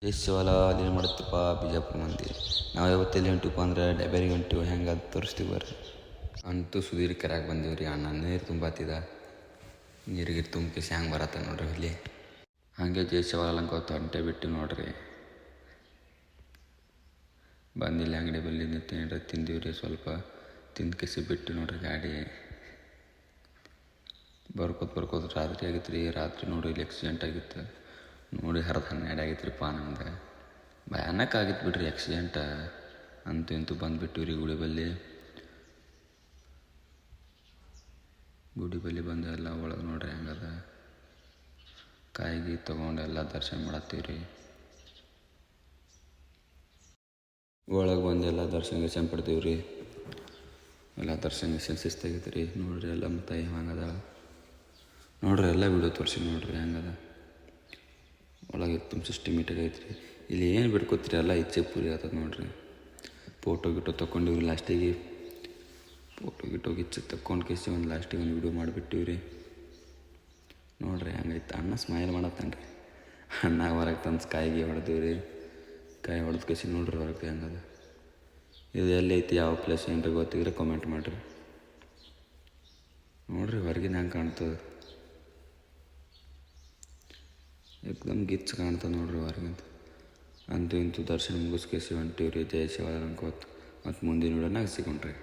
ದೇಶವಲ್ಲ ಅಲ್ಲಿ ಮಾಡುತ್ತಪ್ಪ ಬಿಜಾಪುರ ಮಂದಿ. ನಾವು ಯಾವತ್ತೆಲ್ಲಿ ಹೊಂಟಿವಪ್ಪ ಅಂದ್ರೆ ಡಬೇರಿಗೆ ಹೊಂಟಿವಿ. ಹೆಂಗೆ ಅದು ತೋರಿಸ್ತೀವಿ ಬರ್ರಿ. ಅಂತೂ ಸುದೀರ್ ಕೆರೆಯಾಗ ಬಂದೀವಿ ರೀ. ಅಣ್ಣ ನೀರು ತುಂಬತ್ತಿದ, ನೀರಿಗೆ ತುಂಬಿಸಿ ಹೆಂಗೆ ಬರತ್ತ ನೋಡ್ರಿ ಇಲ್ಲಿ. ಹಾಗೆ ದೇಶವಲ್ಲ ಅನ್ಕೋತ ಹೊಂಟೆ ಬಿಟ್ಟು ನೋಡ್ರಿ. ಬಂದಿಲ್ಲ ಅಂಗಡಿ ಬಲ್ಲಿ ನಿಂತು ತಿಂದೀವಿ ರೀ. ಸ್ವಲ್ಪ ತಿಂದು ಕಿಸಿ ಬಿಟ್ಟು ನೋಡ್ರಿ ಗಾಡಿ. ಬರ್ಕೋತ ರಾತ್ರಿ ಆಗಿತ್ತು ರೀ. ರಾತ್ರಿ ನೋಡಿ ಇಲ್ಲಿ ಆಕ್ಸಿಡೆಂಟ್ ಆಗಿತ್ತು ನೋಡಿ. 12 ಆಗಿತ್ತು ರೀ ನಮ್ದು. ಭಯಾನಕ ಆಗಿತ್ತು ಬಿಡ್ರಿ ಆಕ್ಸಿಡೆಂಟ. ಅಂತೂ ಇಂತೂ ಬಂದುಬಿಟ್ಟಿವಿ ರೀ ಗುಡಿ ಬಲ್ಲಿ ಬಂದು ಎಲ್ಲ ಒಳಗೆ ನೋಡ್ರಿ ಹೆಂಗದ. ಕಾಯಿಗೆ ತೊಗೊಂಡು ಎಲ್ಲ ದರ್ಶನ ಮಾಡತ್ತೀವಿ ರೀ. ಒಳಗೆ ಬಂದು ಎಲ್ಲ ದರ್ಶನ ಪಡ್ತೀವಿ ರೀ. ಎಲ್ಲ ದರ್ಶನ ಶಿಸ್ತಾಗೈತೆ ರೀ. ನೋಡ್ರಿ ಎಲ್ಲ ಮತ್ತೆ ಹೆಂಗದ ನೋಡ್ರಿ. ಎಲ್ಲ ವಿಡಿಯೋ ತೋರಿಸಿ ನೋಡ್ರಿ ಹೆಂಗದ. ಒಳಗೆ ತುಂಬ ಸಿಸ್ಟಮೆಟಿಕ್ ಐತ್ರಿ. ಇಲ್ಲಿ ಏನು ಬಿಡ್ಕೋತೀರಿ ಎಲ್ಲ ಇಚ್ಛೆ ಪೂರಿ ಆಗ್ತದೆ ನೋಡ್ರಿ. ಫೋಟೋ ಗಿಟೋ ತೊಗೊಂಡಿವ್ರಿ. ಲಾಸ್ಟಿಗೆ ಫೋಟೋ ಗಿಟೋ ಗಿಚ್ಚು ತಗೊಂಡು ಕೇಸಿ ಒಂದು ಲಾಸ್ಟಿಗೆ ಒಂದು ವಿಡಿಯೋ ಮಾಡಿಬಿಟ್ಟಿವಿ ರೀ. ನೋಡ್ರಿ ಹಂಗೈತೆ. ಅಣ್ಣ ಸ್ಮೈಲ್ ಮಾಡತ್ತಾನ ರೀ. ಅಣ್ಣ ಹೊರಗೆ ತಂದು ಕಾಯಿಗೆ ಹೊಡೆದೀವಿ ರೀ. ಕಾಯಿ ಹೊಡೆದು ಕೇಸಿ ನೋಡ್ರಿ ಹೊರಗೆ ಹೆಂಗದ. ಇದು ಎಲ್ಲಿ ಐತಿ, ಯಾವ ಪ್ಲೇಸ್ ಏನ್ರಿ ಗೊತ್ತಿದ್ರೆ ಕಮೆಂಟ್ ಮಾಡಿರಿ. ನೋಡ್ರಿ ಹೊರಗಿನ ಹೆಂಗೆ ಕಾಣ್ತದೆ. ಏಕ್ದಮ್ ಗಿಚ್ಚು ಕಾಣ್ತದೆ ನೋಡ್ರಿ ಹೊರಗಿಂತ. ಅಂತೂ ಇಂತೂ ದರ್ಶನ ಮುಗಿಸ್ಕೇಸಿ ಹೊಂಟೀವಿ ರೀ. ಜಯ ಶಿವಾಯ ಅನ್ಕೋತ ಮತ್ತು ಮುಂದಿನ ವಿಡಿಯೋನಾಗ ಸಿಗೋಣ್ರಿ.